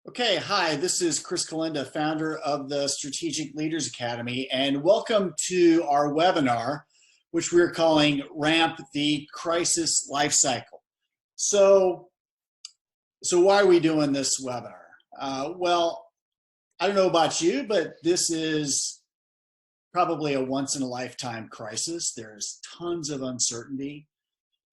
Okay, hi, this is Chris Kalinda, founder of the Strategic Leaders Academy, and welcome to our webinar, which we're calling Ramp the Crisis Lifecycle. So why are we doing this webinar? Well, I don't know about you, but this is probably a once-in-a-lifetime crisis. There's tons of uncertainty.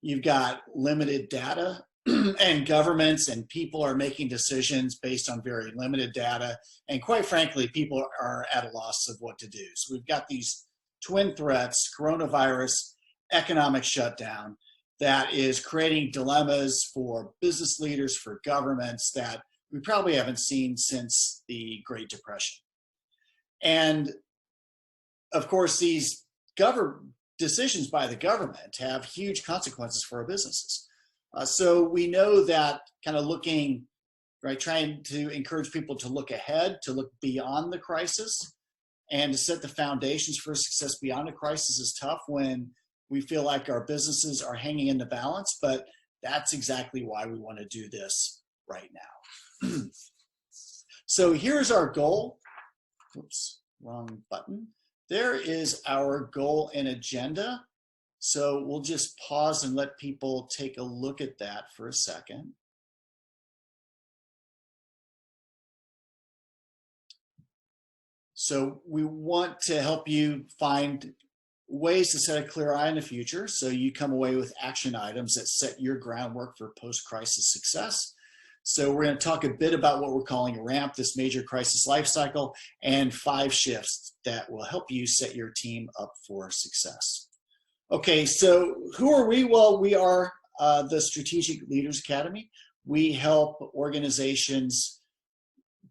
You've got limited data and governments and people are making decisions based on very limited data. And quite frankly, people are at a loss of what to do. So we've got these twin threats, coronavirus, economic shutdown, that is creating dilemmas for business leaders, for governments that we probably haven't seen since the Great Depression. And of course, these decisions by the government have huge consequences for our businesses. So we know that kind of looking, right, trying to encourage people to look ahead, to look beyond the crisis, and to set the foundations for success beyond a crisis is tough when we feel like our businesses are hanging in the balance, but that's exactly why we want to do this right now. So here's our goal. Oops, wrong button. There is our goal and agenda. So we'll just pause and let people take a look at that for a second. So we want to help you find ways to set a clear eye in the future so you come away with action items that set your groundwork for post-crisis success. So we're going to talk a bit about what we're calling RAMP, this major crisis life cycle, and 5 shifts that will help you set your team up for success. Okay, so who are we? Well, we are the Strategic Leaders Academy. We help organizations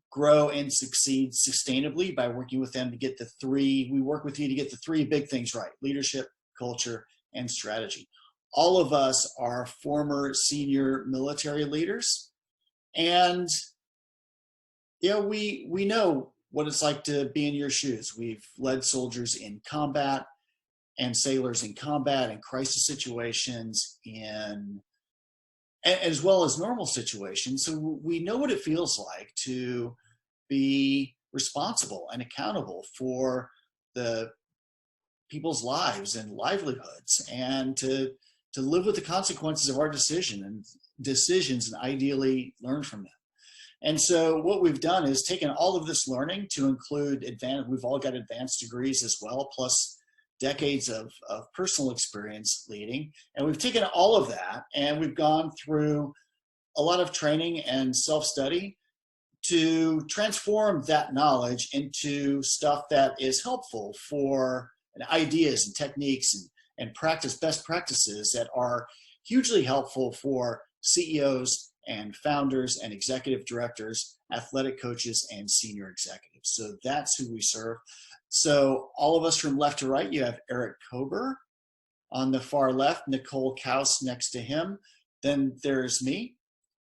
grow and succeed sustainably by working with them to get we work with you to get the 3 big things right: leadership, culture, and strategy. All of us are former senior military leaders, and we know what it's like to be in your shoes. We've led soldiers in combat and sailors in combat and crisis situations, as well as normal situations. So we know what it feels like to be responsible and accountable for the people's lives and livelihoods, and to live with the consequences of our decisions and ideally learn from them. And so what we've done is taken all of this learning to include we've all got advanced degrees as well, plus decades of personal experience leading. And we've taken all of that and we've gone through a lot of training and self-study to transform that knowledge into stuff that is helpful for ideas and techniques and best practices that are hugely helpful for CEOs and founders and executive directors, athletic coaches, and senior executives. So that's who we serve. So all of us from left to right, you have Eric Kober on the far left, Nicole Kaus next to him. Then there's me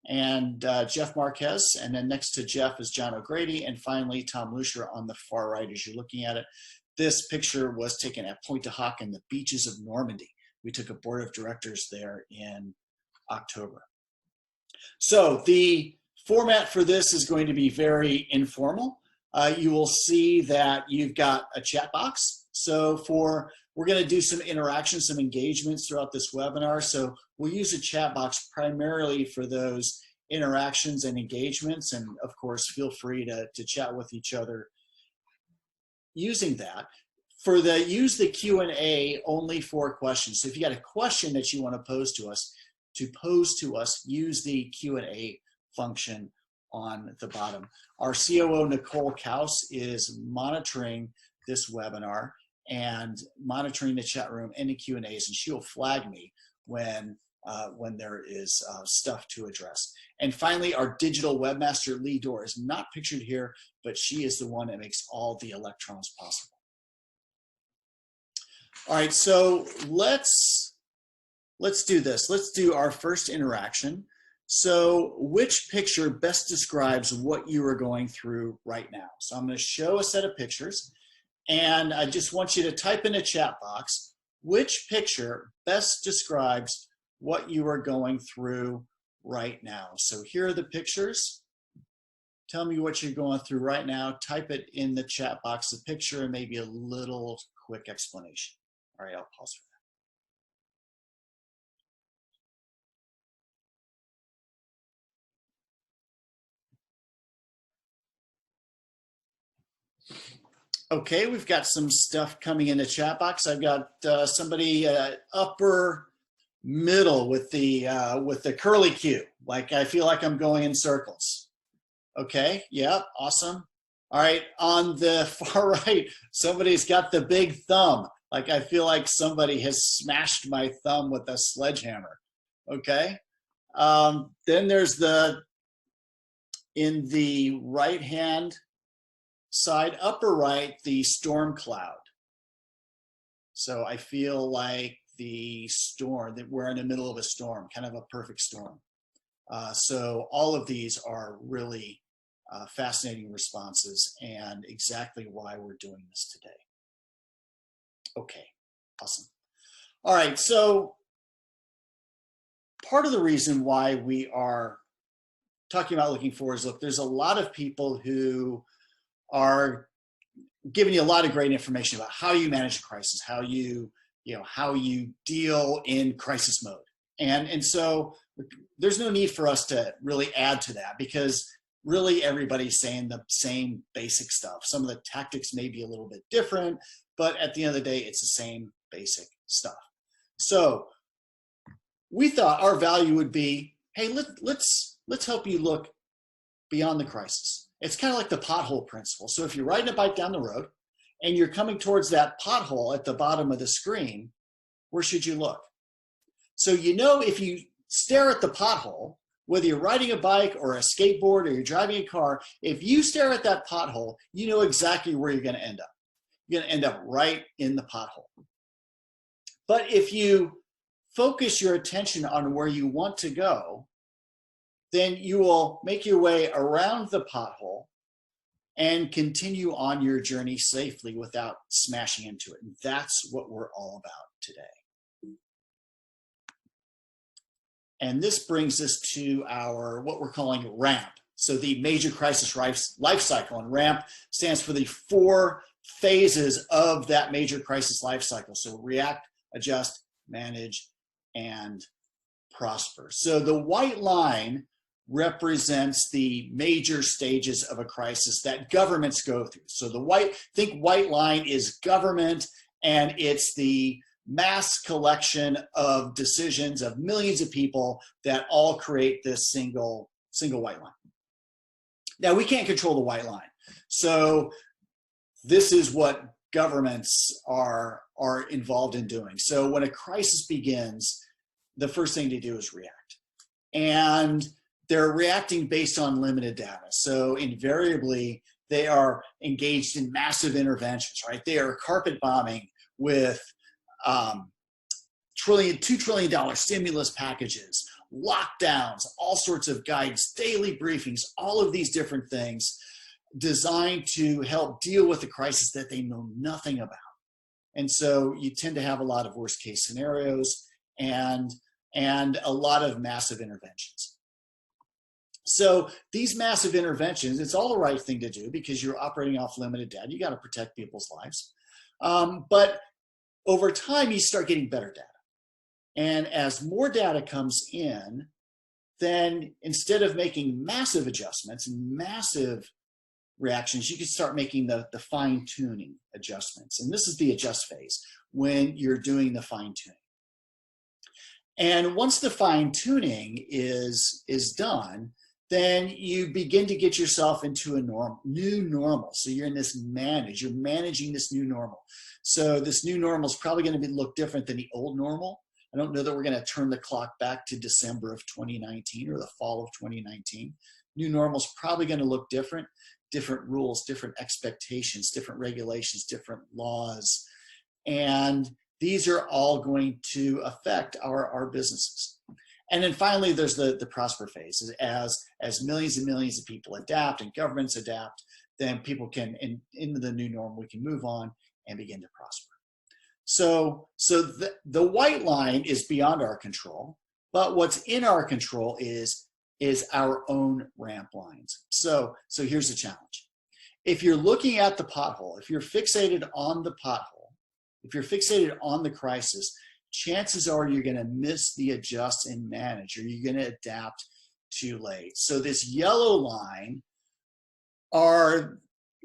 and Jeff Marquez. And then next to Jeff is John O'Grady. And finally, Tom Lucier on the far right as you're looking at it. This picture was taken at Pointe du Hoc in the beaches of Normandy. We took a board of directors there in October. So the format for this is going to be very informal. You will see that you've got a chat box. So we're going to do some interaction, some engagements throughout this webinar. So we'll use a chat box primarily for those interactions and engagements. And of course, feel free to chat with each other using that. Use the Q&A only for questions. So if you got a question that you want to pose to us, use the Q&A function on the bottom. Our COO, Nicole Kaus, is monitoring this webinar and monitoring the chat room and the Q&As, and she'll flag me when there is stuff to address. And finally, our digital webmaster, Lee Dorr, is not pictured here, but she is the one that makes all the electrons possible. All right, so let's do this. Let's do our first interaction. So which picture best describes what you are going through right now? So I'm going to show a set of pictures, and I just want you to type in a chat box, which picture best describes what you are going through right now. So here are the pictures. Tell me what you're going through right now. Type it in the chat box, a picture and maybe a little quick explanation. All right, I'll pause for that. Okay, we've got some stuff coming in the chat box. I've got somebody upper middle with the curly Q. Like I feel like I'm going in circles. Okay, yeah, awesome. All right, on the far right, somebody's got the big thumb. Like I feel like somebody has smashed my thumb with a sledgehammer. Okay, then there's in the right hand side, upper right, the storm cloud. So I feel like the storm, that we're in the middle of a storm, kind of a perfect storm. So all of these are really fascinating responses and exactly why we're doing this today. Okay, awesome. All right, so part of the reason why we are talking about looking forward is, look, there's a lot of people who are giving you a lot of great information about how you manage a crisis, how you deal in crisis mode. And so there's no need for us to really add to that, because really everybody's saying the same basic stuff. Some of the tactics may be a little bit different, but at the end of the day, it's the same basic stuff. So we thought our value would be, hey, let's help you look beyond the crisis. It's kind of like the pothole principle. So if you're riding a bike down the road and you're coming towards that pothole at the bottom of the screen, where should you look? So if you stare at the pothole, whether you're riding a bike or a skateboard or you're driving a car, if you stare at that pothole, you know exactly where you're going to end up. You're going to end up right in the pothole. But if you focus your attention on where you want to go, then you will make your way around the pothole and continue on your journey safely without smashing into it. And that's what we're all about today. And this brings us to what we're calling RAMP. So the major crisis life cycle, and RAMP stands for the 4 phases of that major crisis life cycle. So react, adjust, manage, and prosper. So the white line represents the major stages of a crisis that governments go through. So think white line is government, and it's the mass collection of decisions of millions of people that all create this single white line. Now, we can't control the white line. So this is what governments are involved in doing. So when a crisis begins, the first thing to do is react. And they're reacting based on limited data. So invariably, they are engaged in massive interventions, right? They are carpet bombing with $2 trillion stimulus packages, lockdowns, all sorts of guides, daily briefings, all of these different things designed to help deal with the crisis that they know nothing about. And so you tend to have a lot of worst case scenarios and a lot of massive interventions. So these massive interventions, it's all the right thing to do because you're operating off limited data. You got to protect people's lives. But over time, you start getting better data. And as more data comes in, then instead of making massive adjustments and massive reactions, you can start making the fine-tuning adjustments. And this is the adjust phase, when you're doing the fine-tuning. And once the fine-tuning is done, then you begin to get yourself into a new normal. So you're in this you're managing this new normal. So this new normal is probably going to look different than the old normal. I don't know that we're going to turn the clock back to December of 2019 or the fall of 2019. New normal is probably going to look different rules, different expectations, different regulations, different laws. And these are all going to affect our businesses. And then finally, there's the prosper phase. As millions and millions of people adapt and governments adapt, then people can, into the new norm, we can move on and begin to prosper. So the white line is beyond our control, but what's in our control is is our own ramp lines. So here's the challenge. If you're looking at the pothole, if you're fixated on the pothole, if you're fixated on the crisis, chances are you're going to miss the adjust and manage, or you're going to adapt too late. So this yellow line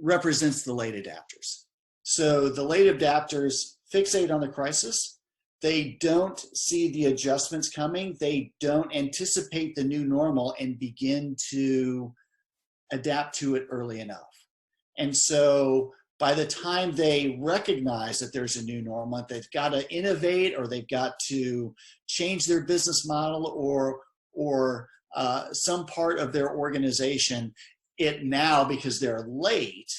represents the late adapters. So the late adapters fixate on the crisis. They don't see the adjustments coming. They don't anticipate the new normal and begin to adapt to it early enough. And so by the time they recognize that there's a new normal, they've got to innovate, or they've got to change their business model, or some part of their organization, because they're late,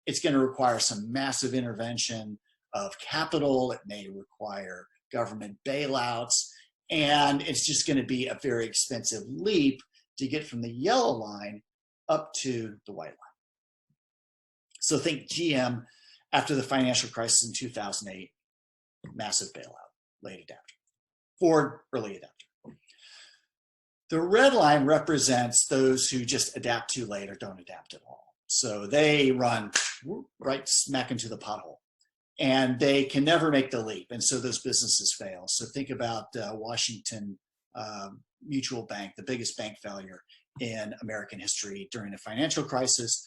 it's going to require some massive intervention of capital. It may require government bailouts, and it's just going to be a very expensive leap to get from the yellow line up to the white line. So think GM after the financial crisis in 2008, massive bailout, late adapter. Ford, early adapter. The red line represents those who just adapt too late or don't adapt at all. So they run right smack into the pothole, and they can never make the leap. And so those businesses fail. So think about Washington Mutual Bank, the biggest bank failure in American history during the financial crisis.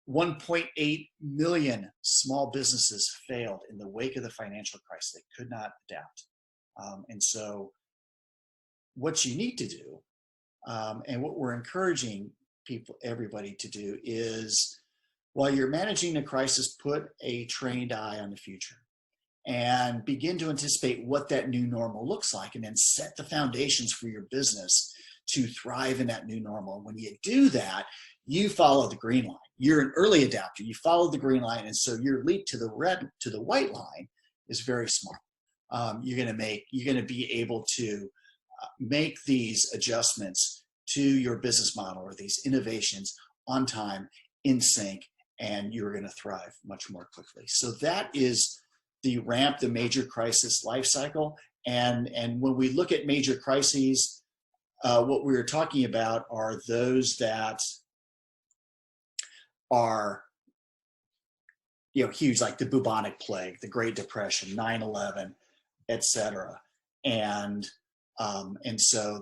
1.8 million small businesses failed in the wake of the financial crisis. They could not adapt. And so what you need to do, and what we're encouraging everybody to do, is while you're managing the crisis, put a trained eye on the future and begin to anticipate what that new normal looks like, and then set the foundations for your business to thrive in that new normal. When you do that, you follow the green line. You're an early adapter. You follow the green line, and so your leap to the white line is very smart. You're going to be able to make these adjustments to your business model, or these innovations, on time, in sync, and you're going to thrive much more quickly. So that is the ramp, the major crisis life cycle. And when we look at major crises, what we were talking about are those that are huge, like the bubonic plague, the Great Depression, 9/11, etc. And so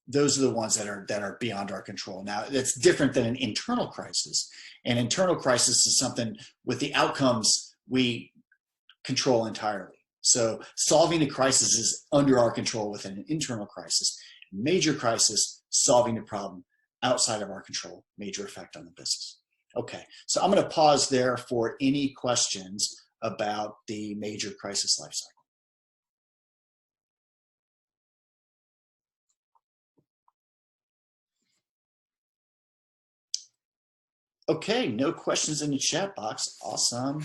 those are the ones that are beyond our control. Now, that's different than an internal crisis. An internal crisis is something with the outcomes we control entirely. So solving a crisis is under our control within an internal crisis. Major crisis, solving the problem outside of our control, major effect on the business. Okay, so I'm going to pause there for any questions about the major crisis life cycle. Okay, no questions in the chat box. Awesome.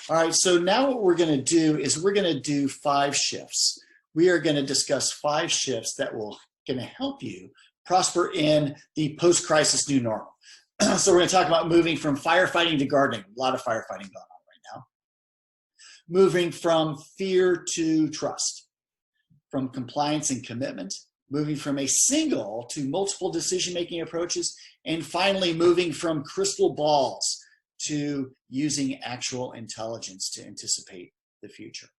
All right, so now what we're going to do is we're going to do 5 shifts. We are going to discuss 5 shifts that will going to help you prosper in the post-crisis new normal. So we're going to talk about moving from firefighting to gardening. A lot of firefighting going on right now. Moving from fear to trust, from compliance and commitment, moving from a single to multiple decision-making approaches, and finally moving from crystal balls to using actual intelligence to anticipate the future.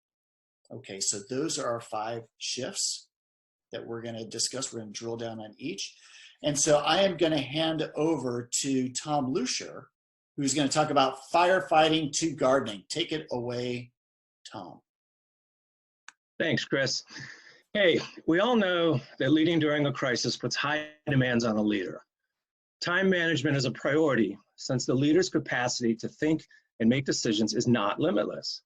Okay, so those are our 5 shifts that we're going to discuss. We're going to drill down on each. And so I am going to hand over to Tom Lucier, who's going to talk about firefighting to gardening. Take it away, Tom. Thanks, Chris. Hey, we all know that leading during a crisis puts high demands on a leader. Time management is a priority since the leader's capacity to think and make decisions is not limitless.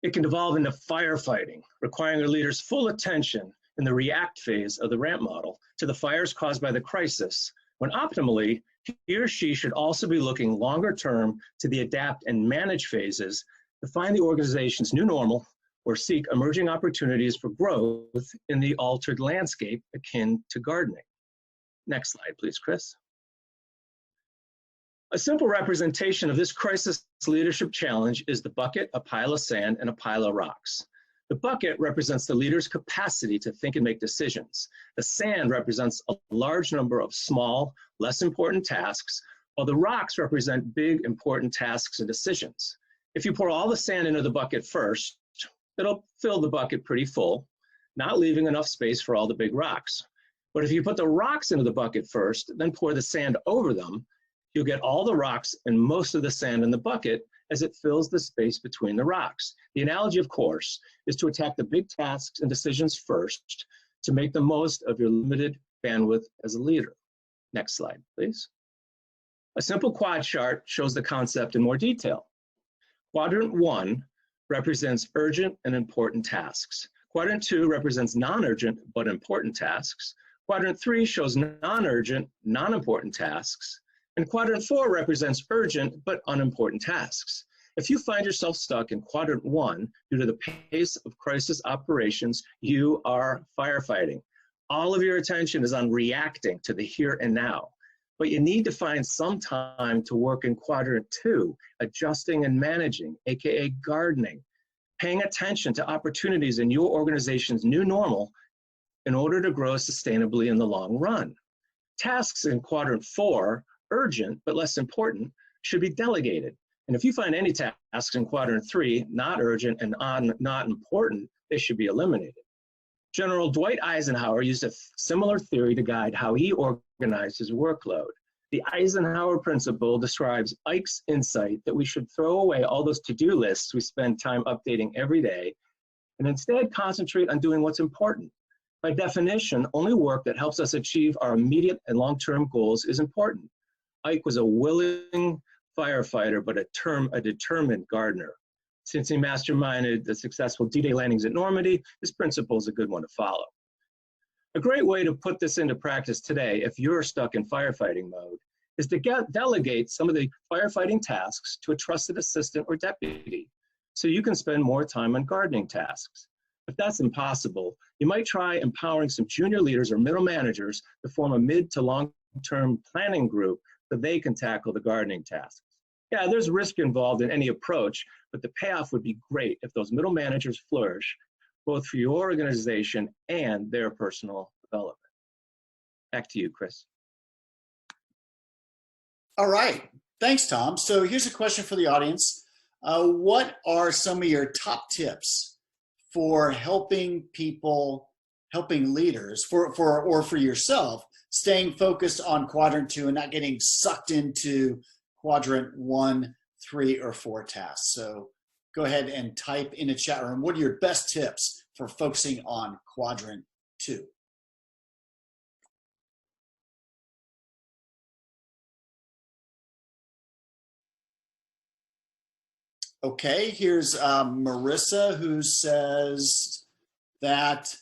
It can devolve into firefighting, requiring a leader's full attention in the react phase of the ramp model to the fires caused by the crisis, when optimally, he or she should also be looking longer term to the adapt and manage phases to find the organization's new normal or seek emerging opportunities for growth in the altered landscape akin to gardening. Next slide, please, Chris. A simple representation of this crisis leadership challenge is the bucket, a pile of sand, and a pile of rocks. The bucket represents the leader's capacity to think and make decisions. The sand represents a large number of small, less important tasks, while the rocks represent big, important tasks and decisions. If you pour all the sand into the bucket first, it'll fill the bucket pretty full, not leaving enough space for all the big rocks. But if you put the rocks into the bucket first, then pour the sand over them, you'll get all the rocks and most of the sand in the bucket as it fills the space between the rocks. The analogy, of course, is to attack the big tasks and decisions first to make the most of your limited bandwidth as a leader. Next slide, please. A simple quad chart shows the concept in more detail. Quadrant 1 represents urgent and important tasks. Quadrant 2 represents non-urgent but important tasks. Quadrant 3 shows non-urgent, non-important tasks. And Quadrant 4 represents urgent but unimportant tasks. If you find yourself stuck in Quadrant 1 due to the pace of crisis operations, you are firefighting. All of your attention is on reacting to the here and now. But you need to find some time to work in Quadrant 2, adjusting and managing, aka gardening, paying attention to opportunities in your organization's new normal in order to grow sustainably in the long run. Tasks in Quadrant 4, urgent but less important, should be delegated. And if you find any tasks in Quadrant 3, not urgent and not important, they should be eliminated. General Dwight Eisenhower used a similar theory to guide how he organized his workload. The Eisenhower Principle describes Ike's insight that we should throw away all those to-do lists we spend time updating every day and instead concentrate on doing what's important. By definition, only work that helps us achieve our immediate and long-term goals is important. Ike was a willing firefighter, but a determined gardener. Since he masterminded the successful D-Day landings at Normandy, this principle is a good one to follow. A great way to put this into practice today, if you're stuck in firefighting mode, is to delegate some of the firefighting tasks to a trusted assistant or deputy, so you can spend more time on gardening tasks. If that's impossible, you might try empowering some junior leaders or middle managers to form a mid to long-term planning group so they can tackle the gardening tasks. Yeah, there's risk involved in any approach, but the payoff would be great if those middle managers flourish, both for your organization and their personal development. Back to you, Chris. All right, thanks, Tom. So here's a question for the audience. What are some of your top tips for helping people, helping leaders, or for yourself, staying focused on Quadrant 2 and not getting sucked into Quadrant 1, 3, or 4 tasks? So go ahead and type in the chat room, what are your best tips for focusing on Quadrant 2? Okay, here's Marissa, who says that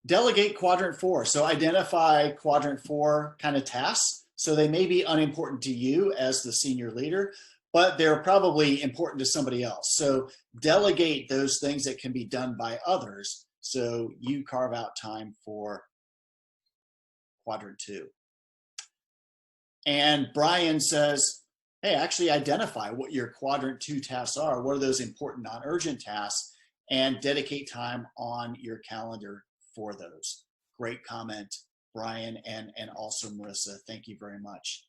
delegate Quadrant 4. So identify Quadrant 4 kind of tasks. So they may be unimportant to you as the senior leader, but they're probably important to somebody else. So delegate those things that can be done by others, so you carve out time for Quadrant 2. And Brian says, hey, actually identify what your Quadrant 2 tasks are. What are those important non-urgent tasks? And dedicate time on your calendar for those. Great comment, Brian, and also Marissa. Thank you very much.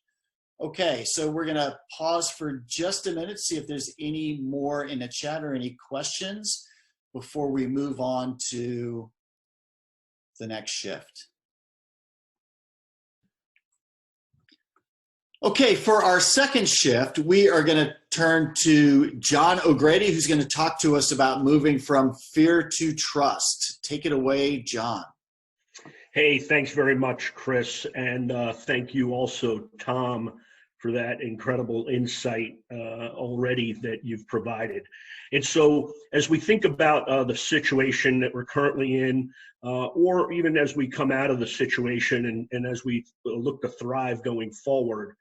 Okay, so we're gonna pause for just a minute, see if there's any more in the chat or any questions before we move on to the next shift. Okay, for our second shift, we are gonna turn to John O'Grady, who's gonna talk to us about moving from fear to trust. Take it away, John. Hey, thanks very much, Chris. And thank you also, Tom, for that incredible insight already that you've provided. And so as we think about the situation that we're currently in, or even as we come out of the situation and as we look to thrive going forward,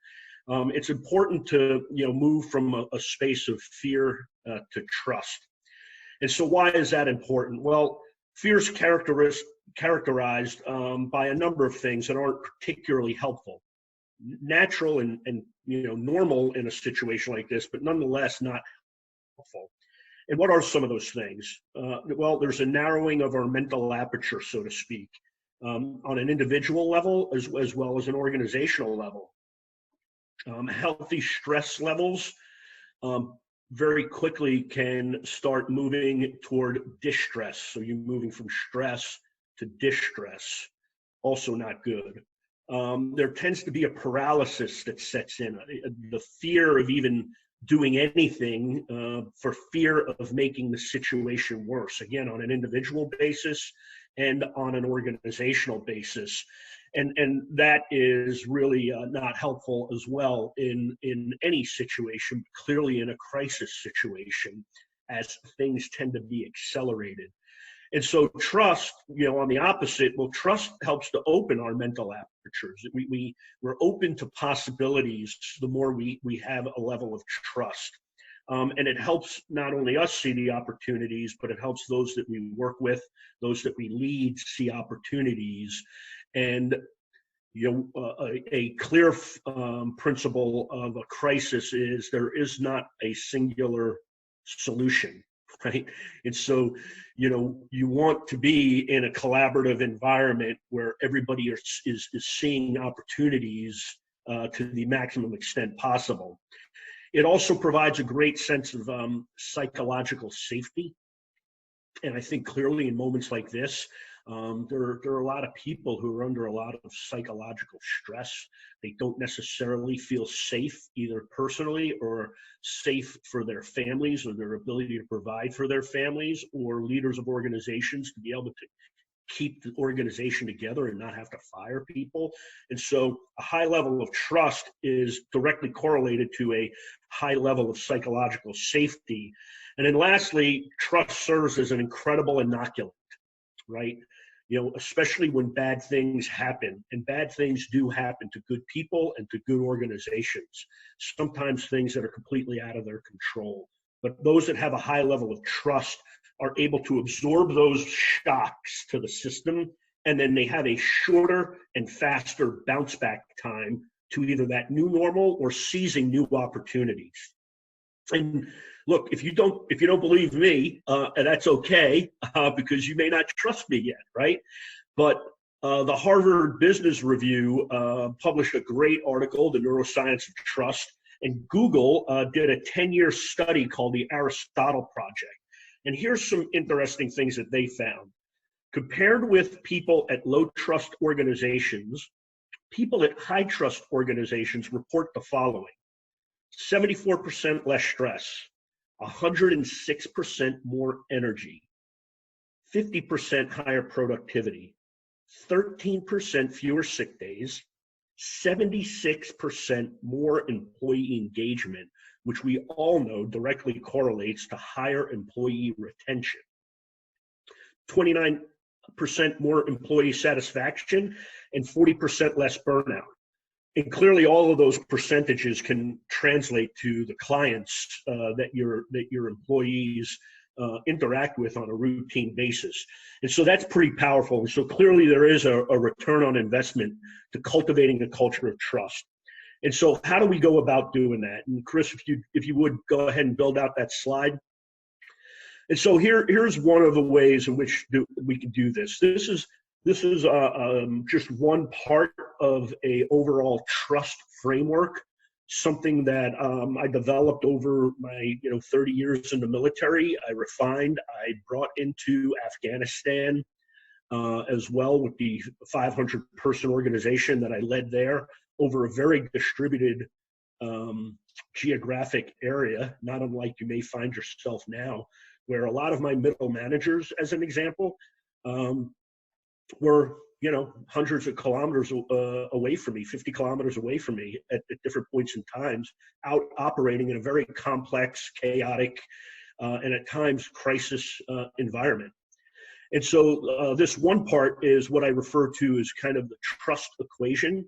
it's important to move from a space of fear to trust. And so why is that important? Well, fear is characterized by a number of things that aren't particularly helpful. Natural and normal in a situation like this, but nonetheless not helpful. And what are some of those things? Well, there's a narrowing of our mental aperture, so to speak, on an individual level as well as an organizational level. Healthy stress levels very quickly can start moving toward distress. So you're moving from stress to distress, also not good. There tends to be a paralysis that sets in, the fear of even doing anything for fear of making the situation worse, again, on an individual basis and on an organizational basis. And that is really not helpful as well in any situation, clearly in a crisis situation, as things tend to be accelerated. And so trust, on the opposite, well, trust helps to open our mental apertures. We're open to possibilities the more we have a level of trust. And it helps not only us see the opportunities, but it helps those that we work with, those that we lead, see opportunities. And a clear principle of a crisis is there is not a singular solution, right? And so, you want to be in a collaborative environment where everybody is seeing opportunities to the maximum extent possible. It also provides a great sense of psychological safety. And I think clearly in moments like this, there are a lot of people who are under a lot of psychological stress. They don't necessarily feel safe, either personally or safe for their families or their ability to provide for their families, or leaders of organizations to be able to keep the organization together and not have to fire people. And so a high level of trust is directly correlated to a high level of psychological safety. And then lastly, trust serves as an incredible inoculant, right? Especially when bad things happen, and bad things do happen to good people and to good organizations, sometimes things that are completely out of their control. But those that have a high level of trust are able to absorb those shocks to the system, and then they have a shorter and faster bounce back time to either that new normal or seizing new opportunities. And look, if you don't believe me, that's okay, because you may not trust me yet, right? But the Harvard Business Review published a great article, The Neuroscience of Trust, and Google did a 10-year study called the Aristotle Project. And here's some interesting things that they found. Compared with people at low trust organizations, people at high trust organizations report the following: 74% less stress, 106% more energy, 50% higher productivity, 13% fewer sick days, 76% more employee engagement, which we all know directly correlates to higher employee retention, 29% more employee satisfaction, and 40% less burnout. And clearly all of those percentages can translate to the clients that your employees interact with on a routine basis. And so that's pretty powerful. And so clearly there is a return on investment to cultivating a culture of trust. And so how do we go about doing that? And Chris, if you would go ahead and build out that slide. And so here's one of the ways in which we can do this. This is just one part of a overall trust framework, something that I developed over my 30 years in the military. I refined, I brought into Afghanistan as well with the 500-person organization that I led there over a very distributed geographic area, not unlike you may find yourself now, where a lot of my middle managers, as an example, were hundreds of kilometers away from me, 50 kilometers away from me at different points in times, out operating in a very complex, chaotic, and at times crisis environment. And so this one part is what I refer to as kind of the trust equation.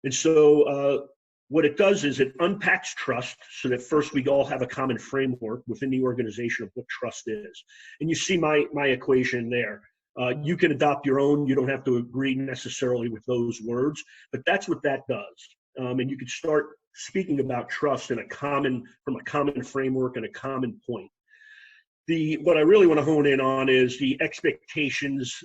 And so what it does is it unpacks trust so that first we all have a common framework within the organization of what trust is. And you see my equation there. You can adopt your own. You don't have to agree necessarily with those words, but that's what that does. And you can start speaking about trust from a common framework and a common point. What I really want to hone in on is the expectations,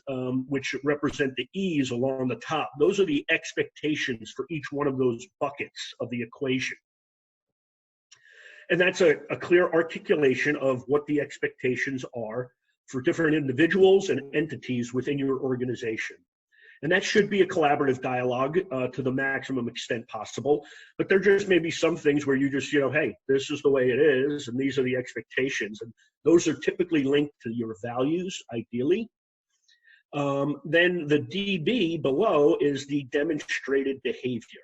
which represent the E's along the top. Those are the expectations for each one of those buckets of the equation. And that's a clear articulation of what the expectations are for different individuals and entities within your organization. And that should be a collaborative dialogue to the maximum extent possible. But there just may be some things where you just, hey, this is the way it is, and these are the expectations. And those are typically linked to your values, ideally. Then the DB below is the demonstrated behavior.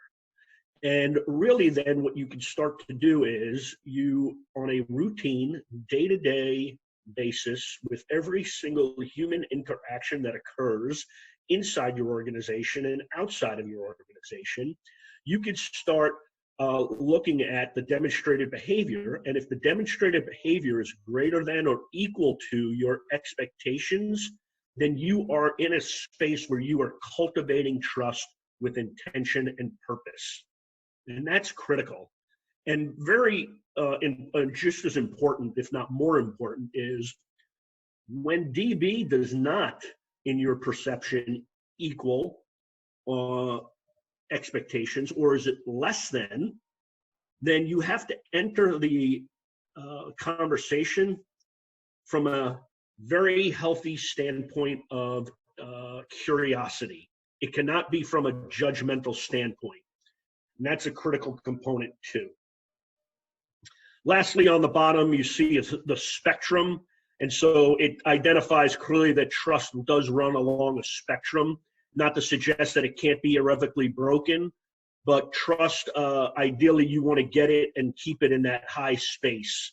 And really then what you can start to do is you, on a routine, day-to-day basis, with every single human interaction that occurs inside your organization and outside of your organization, you could start looking at the demonstrated behavior. And if the demonstrated behavior is greater than or equal to your expectations, then you are in a space where you are cultivating trust with intention and purpose. And that's critical. And very, just as important, if not more important, is when DB does not, in your perception, equal expectations, or is it less than, then you have to enter the conversation from a very healthy standpoint of curiosity. It cannot be from a judgmental standpoint. And that's a critical component too. Lastly, on the bottom, you see the spectrum. And so it identifies clearly that trust does run along a spectrum, not to suggest that it can't be irrevocably broken, but trust, ideally you want to get it and keep it in that high space.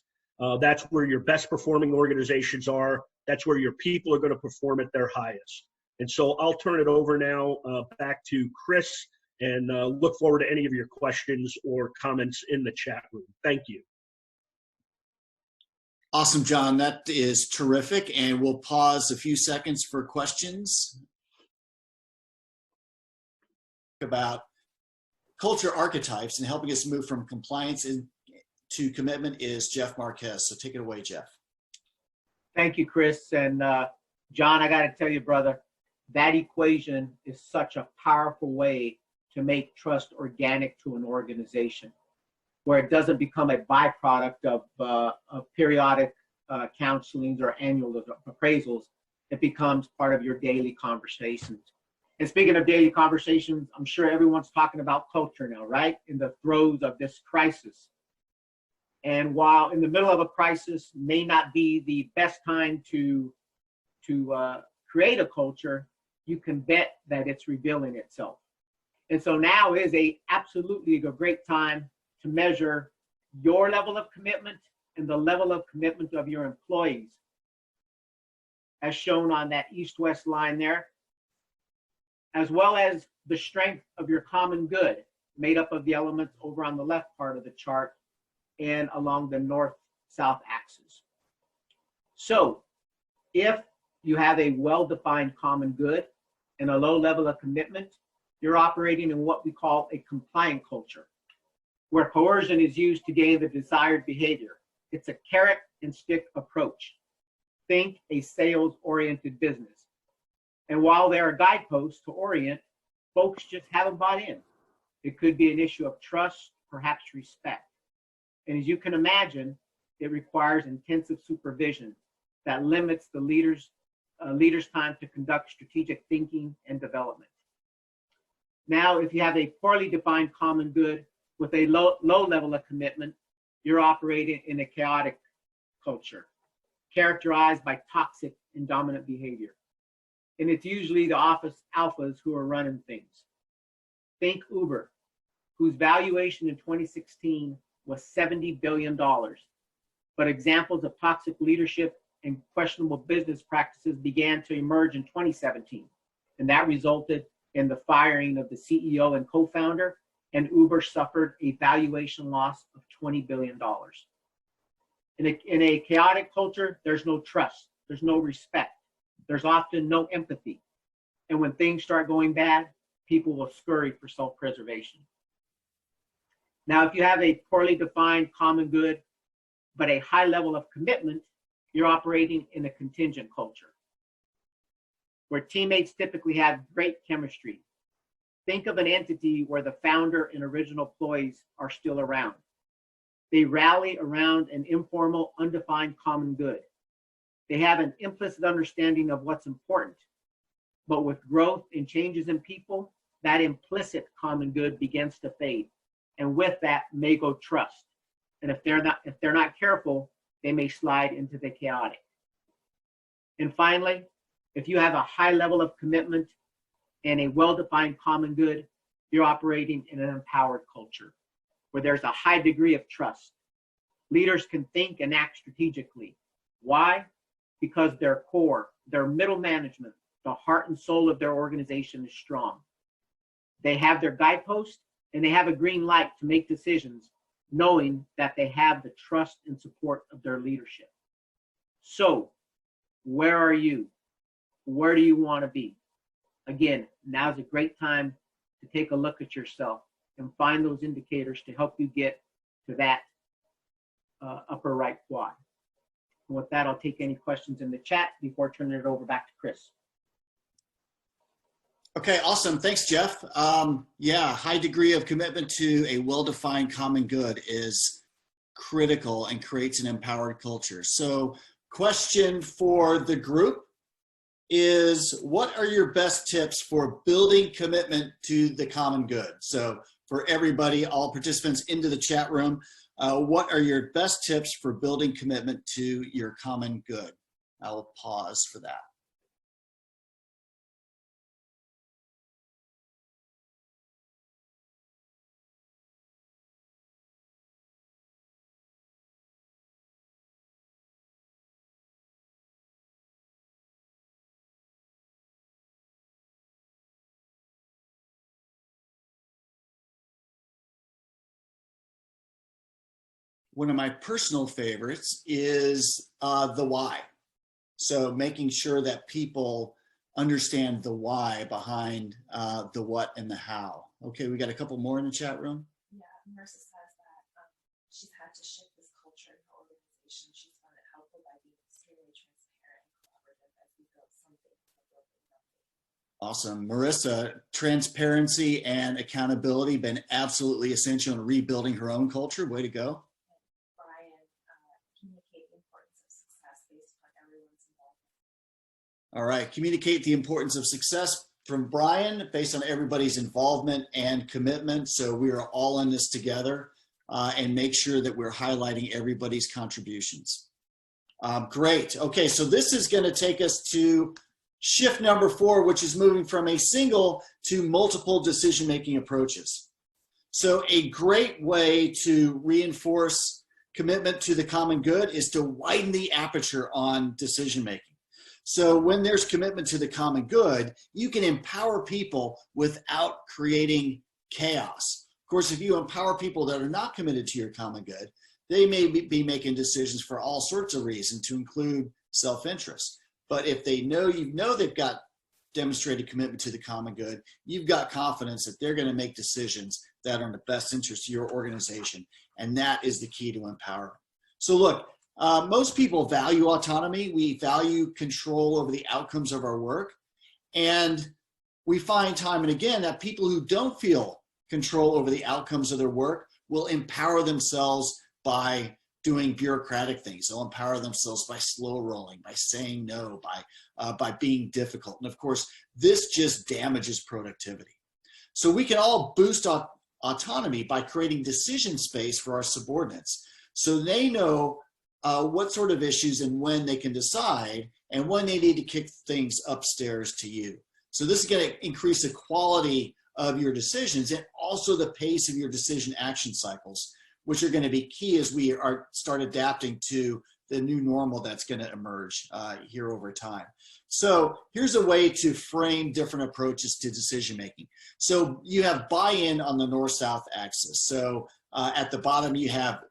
That's where your best performing organizations are. That's where your people are going to perform at their highest. And so I'll turn it over now back to Chris, and look forward to any of your questions or comments in the chat room. Thank you. Awesome, John. That is terrific. And we'll pause a few seconds for questions about culture archetypes, and helping us move from compliance to commitment is Jeff Marquez. So take it away, Jeff. Thank you, Chris. And John, I got to tell you, brother, that equation is such a powerful way to make trust organic to an organization, where it doesn't become a byproduct of periodic counselings or annual appraisals. It becomes part of your daily conversations. And speaking of daily conversations, I'm sure everyone's talking about culture now, right? In the throes of this crisis. And while in the middle of a crisis may not be the best time to create a culture, you can bet that it's revealing itself. And so now is absolutely a great time to measure your level of commitment and the level of commitment of your employees, as shown on that east-west line there, as well as the strength of your common good, made up of the elements over on the left part of the chart and along the north-south axis. So if you have a well-defined common good and a low level of commitment, you're operating in what we call a compliant culture, where coercion is used to gain the desired behavior. It's a carrot and stick approach. Think a sales-oriented business. And while there are guideposts to orient, folks just haven't bought in. It could be an issue of trust, perhaps respect. And as you can imagine, it requires intensive supervision that limits the leader's time to conduct strategic thinking and development. Now, if you have a poorly defined common good with a low level of commitment, you're operating in a chaotic culture, characterized by toxic and dominant behavior. And it's usually the office alphas who are running things. Think Uber, whose valuation in 2016 was $70 billion. But examples of toxic leadership and questionable business practices began to emerge in 2017. And that resulted in the firing of the CEO and co-founder, and Uber suffered a valuation loss of $20 billion. In a chaotic culture, there's no trust, there's no respect, there's often no empathy. And when things start going bad, people will scurry for self-preservation. Now, if you have a poorly defined common good, but a high level of commitment, you're operating in a contingent culture, where teammates typically have great chemistry. Think of an entity where the founder and original employees are still around. They rally around an informal, undefined common good. They have an implicit understanding of what's important. But with growth and changes in people, that implicit common good begins to fade. And with that may go trust. And if they're not careful, they may slide into the chaotic. And finally, if you have a high level of commitment and a well-defined common good, you're operating in an empowered culture where there's a high degree of trust. Leaders can think and act strategically. Why? Because their core, their middle management, the heart and soul of their organization is strong. They have their guidepost and they have a green light to make decisions, knowing that they have the trust and support of their leadership. So, where are you? Where do you want to be? Again, now's a great time to take a look at yourself and find those indicators to help you get to that upper right quad. And with that, I'll take any questions in the chat before turning it over back to Chris. Okay, awesome. Thanks, Jeff. Yeah, high degree of commitment to a well-defined common good is critical and creates an empowered culture. So, question for the group is, what are your best tips for building commitment to the common good? So for everybody, all participants into the chat room, what are your best tips for building commitment to your common good? I'll pause for that. One of my personal favorites is the why. So making sure that people understand the why behind the what and the how. Okay, we got a couple more in the chat room. Yeah, Marissa says that she's had to shift this culture in her organization. She's found it helpful by being extremely transparent and collaborative as we build something. Awesome. Marissa, transparency and accountability been absolutely essential in rebuilding her own culture. Way to go. All right, communicate the importance of success from Brian based on everybody's involvement and commitment. So we are all in this together and make sure that we're highlighting everybody's contributions. Great. Okay, so this is going to take us to shift number 4, which is moving from a single to multiple decision-making approaches. So a great way to reinforce commitment to the common good is to widen the aperture on decision-making. So when there's commitment to the common good, you can empower people without creating chaos. Of course, if you empower people that are not committed to your common good, they may be making decisions for all sorts of reasons, to include self-interest. But if they know, they've got demonstrated commitment to the common good, you've got confidence that they're going to make decisions that are in the best interest of your organization. And that is the key to empowerment. So look, most people value autonomy. We value control over the outcomes of our work. And we find time and again that people who don't feel control over the outcomes of their work will empower themselves by doing bureaucratic things. They'll empower themselves by slow rolling, by saying no, by being difficult. And of course, this just damages productivity. So we can all boost autonomy by creating decision space for our subordinates, so they know what sort of issues and when they can decide, and when they need to kick things upstairs to you. So this is going to increase the quality of your decisions and also the pace of your decision action cycles, which are going to be key as we start adapting to the new normal that's going to emerge here over time. So here's a way to frame different approaches to decision making. So you have buy-in on the north-south axis. So at the bottom you have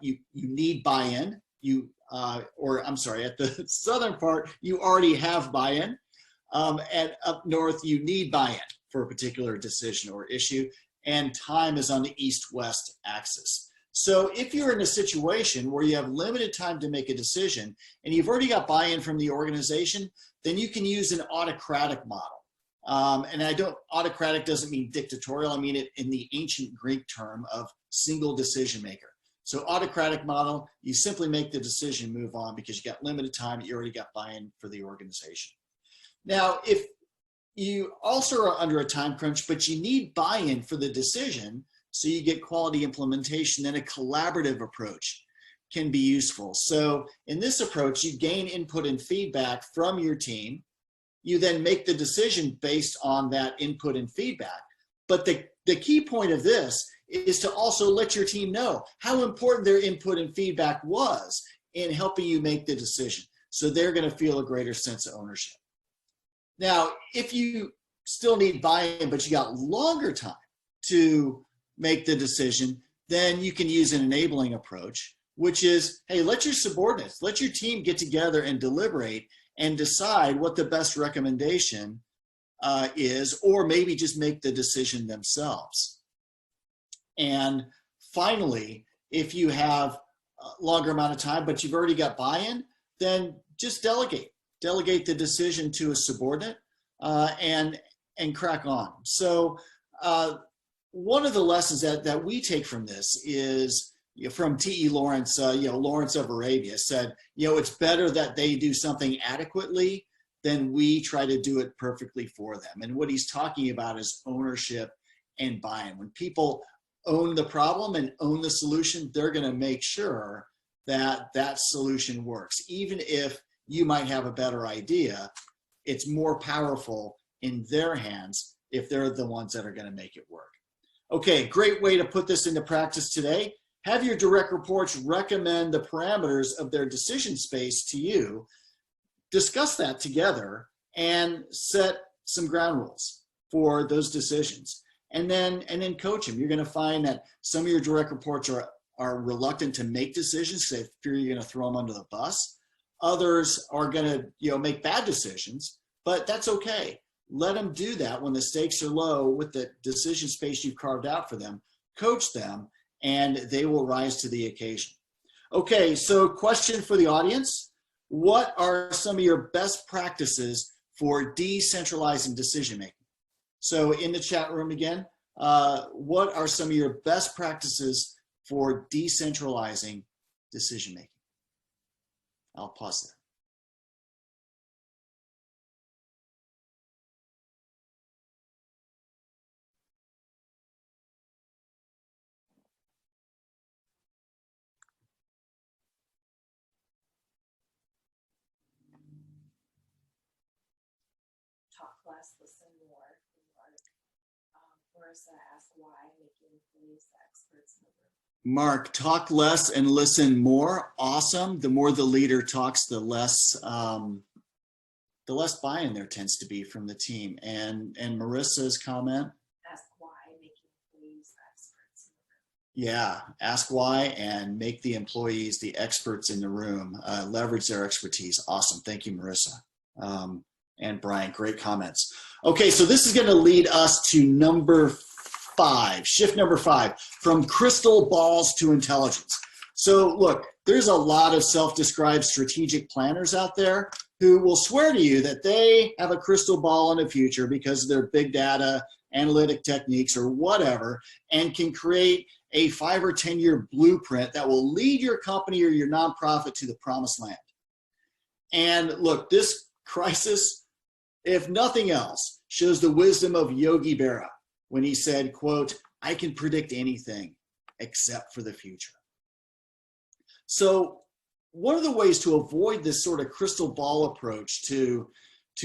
you need buy-in. Or I'm sorry, at the southern part, you already have buy-in. And up north, you need buy-in for a particular decision or issue. And time is on the east-west axis. So if you're in a situation where you have limited time to make a decision and you've already got buy-in from the organization, then you can use an autocratic model. And autocratic doesn't mean dictatorial. I mean it in the ancient Greek term of single decision maker. So autocratic model, you simply make the decision, move on because you got limited time, you already got buy-in for the organization. Now, if you also are under a time crunch, but you need buy-in for the decision, so you get quality implementation, then a collaborative approach can be useful. So in this approach, you gain input and feedback from your team. You then make the decision based on that input and feedback. But the key point of this is to also let your team know how important their input and feedback was in helping you make the decision. So they're going to feel a greater sense of ownership. Now, if you still need buy-in, but you got longer time to make the decision, then you can use an enabling approach, which is, hey, let your subordinates, let your team get together and deliberate and decide what the best recommendation is, or maybe just make the decision themselves. And finally, if you have a longer amount of time, but you've already got buy-in, then just delegate. Delegate the decision to a subordinate and crack on. So one of the lessons that we take from this is from T.E. Lawrence, Lawrence of Arabia said, it's better that they do something adequately than we try to do it perfectly for them. And what he's talking about is ownership and buy-in. When people own the problem and own the solution, they're going to make sure that that solution works. Even if you might have a better idea, it's more powerful in their hands if they're the ones that are going to make it work. Okay, great way to put this into practice today. Have your direct reports recommend the parameters of their decision space to you. Discuss that together and set some ground rules for those decisions. And then coach them. You're going to find that some of your direct reports are reluctant to make decisions because they fear you're going to throw them under the bus. Others are going to make bad decisions, but that's okay. Let them do that when the stakes are low with the decision space you've carved out for them. Coach them, and they will rise to the occasion. Okay, so question for the audience. What are some of your best practices for decentralizing decision-making? So in the chat room again, what are some of your best practices for decentralizing decision-making? I'll pause there. Talk less, listen more. Marissa asked why, making employees the experts in the room. Mark, talk less and listen more. Awesome. The more the leader talks, the less buy-in there tends to be from the team. And Marissa's comment? Ask why, making employees the experts in the room. Yeah, ask why and make the employees the experts in the room. Leverage their expertise. Awesome. Thank you, Marissa. And Brian, great comments. Okay, so this is going to lead us to number 5, shift number 5, from crystal balls to intelligence. So look, there's a lot of self-described strategic planners out there who will swear to you that they have a crystal ball in the future because of their big data analytic techniques or whatever, and can create a 5 or 10 year blueprint that will lead your company or your nonprofit to the promised land. And look, this crisis, if nothing else, shows the wisdom of Yogi Berra when he said, quote, "I can predict anything except for the future." So one of the ways to avoid this sort of crystal ball approach to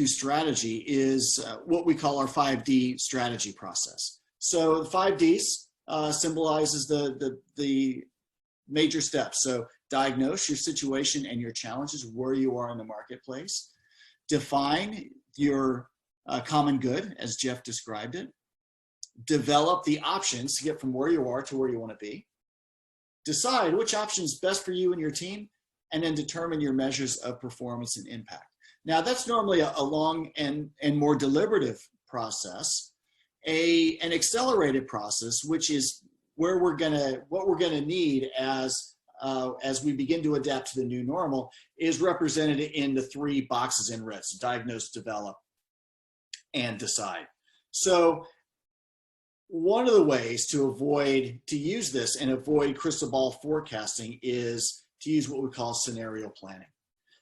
strategy is what we call our 5D strategy process. So the 5Ds symbolizes the major steps. So diagnose your situation and your challenges, where you are in the marketplace. Define your common good, as Jeff described it. Develop the options to get from where you are to where you want to be. Decide which option is best for you and your team, and then determine your measures of performance and impact. Now, that's normally a long and more deliberative process. An accelerated process, which is what we're gonna need as we begin to adapt to the new normal is represented in the 3 boxes in red: so diagnose, develop, and decide. So one of the ways to use this and avoid crystal ball forecasting is to use what we call scenario planning.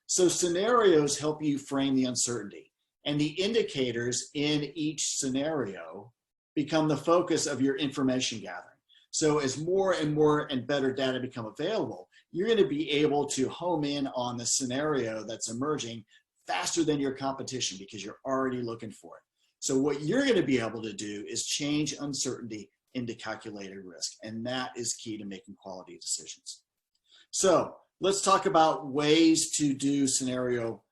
So scenarios help you frame the uncertainty, and the indicators in each scenario become the focus of your information gathering. So as more and more and better data become available, you're going to be able to home in on the scenario that's emerging faster than your competition because you're already looking for it. So what you're going to be able to do is change uncertainty into calculated risk, and that is key to making quality decisions. So let's talk about ways to do scenario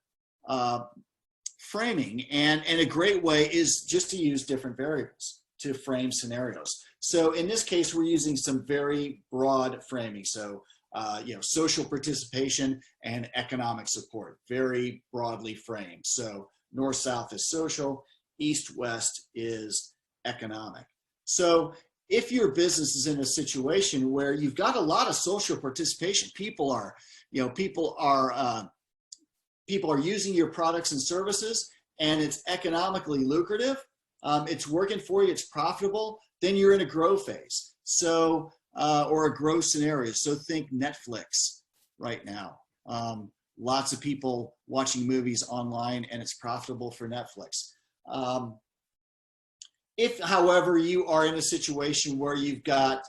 framing, and a great way is just to use different variables to frame scenarios. So in this case, we're using some very broad framing. So, social participation and economic support, very broadly framed. So north-south is social, east-west is economic. So if your business is in a situation where you've got a lot of social participation, people are using your products and services, and it's economically lucrative, it's working for you, it's profitable, then you're in a grow phase. So, or a growth scenario. So think Netflix right now. Lots of people watching movies online, and it's profitable for Netflix. If, however, you are in a situation where you've got,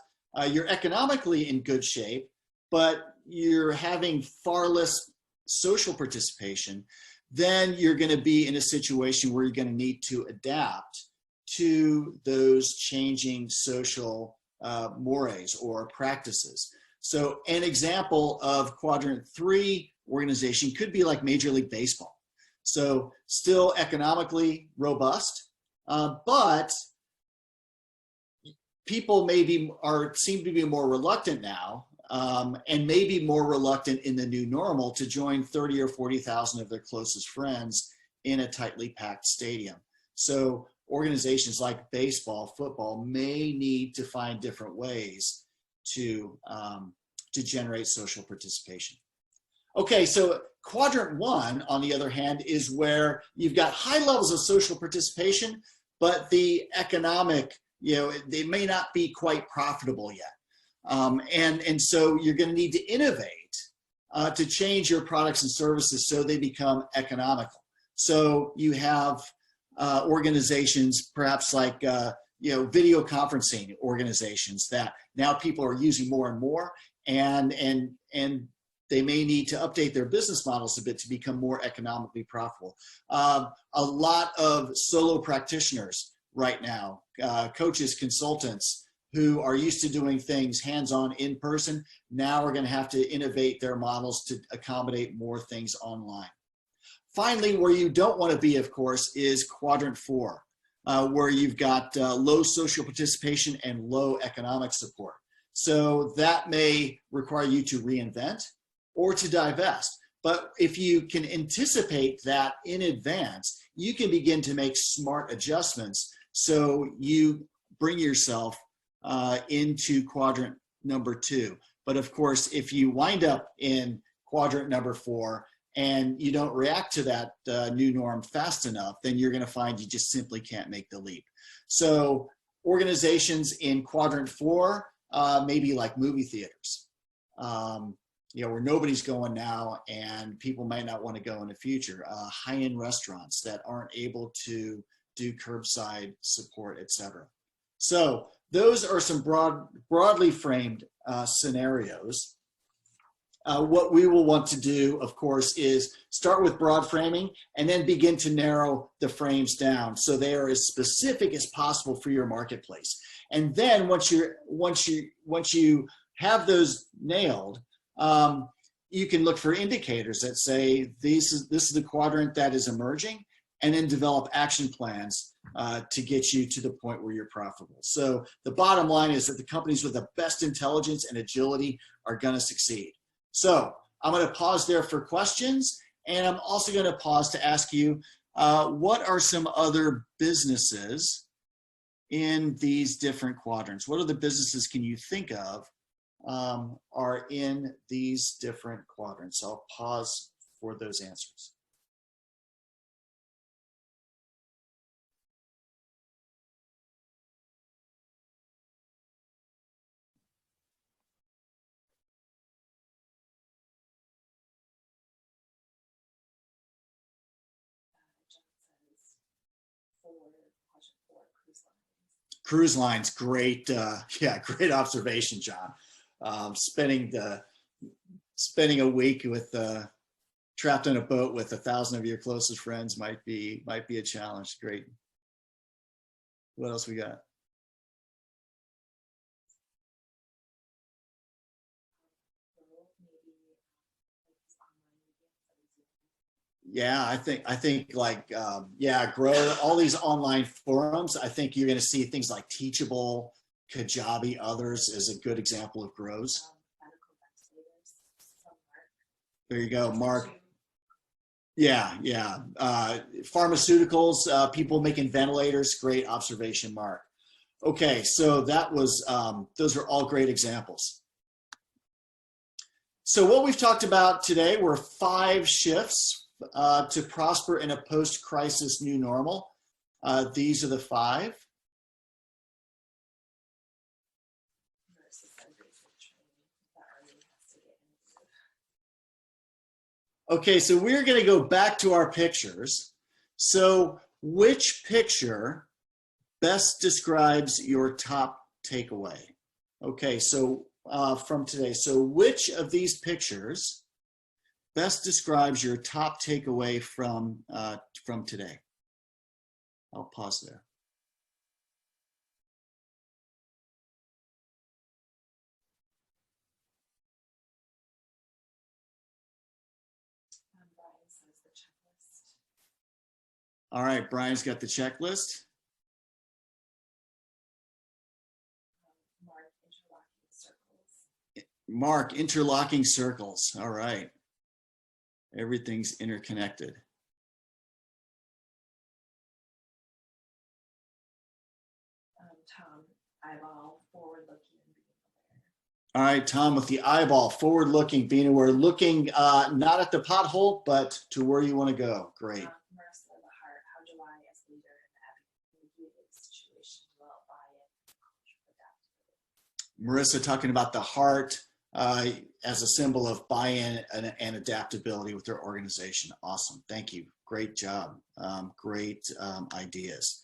you're economically in good shape, but you're having far less social participation, then you're going to be in a situation where you're going to need to adapt to those changing social mores or practices. So an example of quadrant 3 organization could be like Major League Baseball. So still economically robust, but people seem to be more reluctant now, and maybe more reluctant in the new normal to join 30 or 40,000 of their closest friends in a tightly packed stadium. So organizations like baseball, football may need to find different ways to generate social participation. Okay, so quadrant 1, on the other hand, is where you've got high levels of social participation, but the economic, they may not be quite profitable yet. And so you're going to need to innovate to change your products and services so they become economical. So you have organizations, perhaps like video conferencing organizations that now people are using more and more, and they may need to update their business models a bit to become more economically profitable. A lot of solo practitioners right now, coaches, consultants who are used to doing things hands-on in person, now are going to have to innovate their models to accommodate more things online. Finally, where you don't want to be, of course, is quadrant 4, where you've got low social participation and low economic support. So that may require you to reinvent or to divest. But if you can anticipate that in advance, you can begin to make smart adjustments so you bring yourself into quadrant number 2. But of course, if you wind up in quadrant number 4 and you don't react to that new norm fast enough, then you're going to find you just simply can't make the leap. So organizations in quadrant 4, maybe like movie theaters, where nobody's going now and people might not want to go in the future. High-end restaurants that aren't able to do curbside support, etc. So those are some broadly framed scenarios. What we will want to do, of course, is start with broad framing and then begin to narrow the frames down so they are as specific as possible for your marketplace. And then once you have those nailed, you can look for indicators that say this is the quadrant that is emerging, and then develop action plans to get you to the point where you're profitable. So the bottom line is that the companies with the best intelligence and agility are going to succeed. So I'm going to pause there for questions, and I'm also going to pause to ask you, what are some other businesses in these different quadrants? What other businesses can you think of are in these different quadrants? I'll pause for those answers. Cruise lines, great, yeah, great observation, John. Spending a week with trapped in a boat with 1,000 of your closest friends might be a challenge. Great. What else we got? Yeah, I think like, yeah, grow all these online forums. I think you're going to see things like Teachable, Kajabi, others is a good example of grows. There you go, Mark. Yeah, yeah. Pharmaceuticals, people making ventilators, great observation, Mark. Okay, so that was, those are all great examples. So what we've talked about today were 5 shifts to prosper in a post-crisis new normal. These are the 5. Okay, so we're going to go back to our pictures. So which picture best describes your top takeaway? Okay, so from today, so which of these pictures best describes your top takeaway from today? I'll pause there. Brian says the checklist. All right, Brian's got the checklist. Mark, interlocking circles. Mark, interlocking circles. All right. Everything's interconnected. Tom, eyeball, forward looking and being aware. All right, Tom, with the eyeball, forward looking, being aware, looking not at the pothole, but to where you want to go. Great. Marissa, the heart, how do I, as leader navigate the situation, develop buy-in, culture, adaptability? Marissa talking about the heart as a symbol of buy-in and adaptability with their organization. Awesome. Thank you. Great job. Great ideas.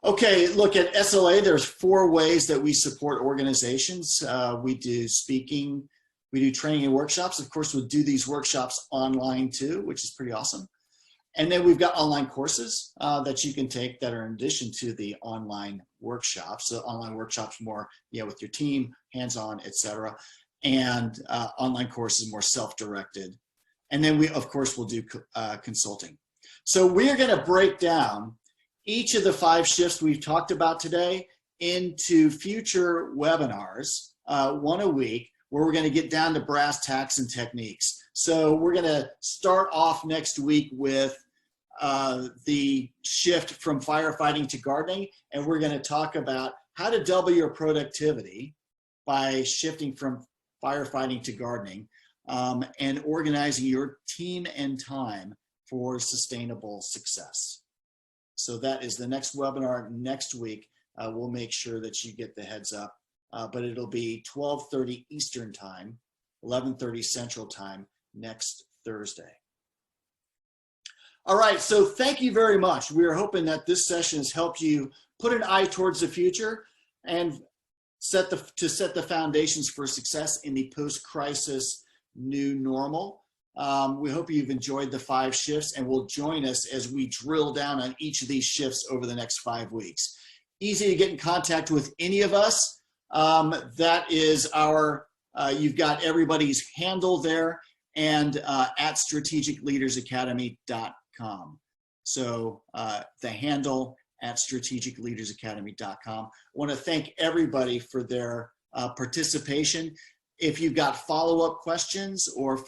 Okay, look at SLA. There's 4 ways that we support organizations. We do speaking, we do training and workshops. Of course, we'll do these workshops online too, which is pretty awesome. And then we've got online courses that you can take that are in addition to the online workshops. So online workshops more, with your team, hands-on, etc. And online courses more self-directed. And then we, of course, will do consulting. So we are going to break down each of the 5 shifts we've talked about today into future webinars, 1 a week, where we're going to get down to brass tacks and techniques. So we're going to start off next week with the shift from firefighting to gardening, and we're going to talk about how to double your productivity by shifting from firefighting to gardening, and organizing your team and time for sustainable success. So that is the next webinar next week. We'll make sure that you get the heads up, but it'll be 12:30 Eastern time, 11:30 Central time next Thursday. All right, so thank you very much. We are hoping that this session has helped you put an eye towards the future and set the foundations for success in the post-crisis new normal. We hope you've enjoyed the 5 shifts and will join us as we drill down on each of these shifts over the next 5 weeks. Easy to get in contact with any of us. That is our, you've got everybody's handle there, and at strategicleadersacademy.com. So the handle at strategicleadersacademy.com. I want to thank everybody for their participation. If you've got follow-up questions or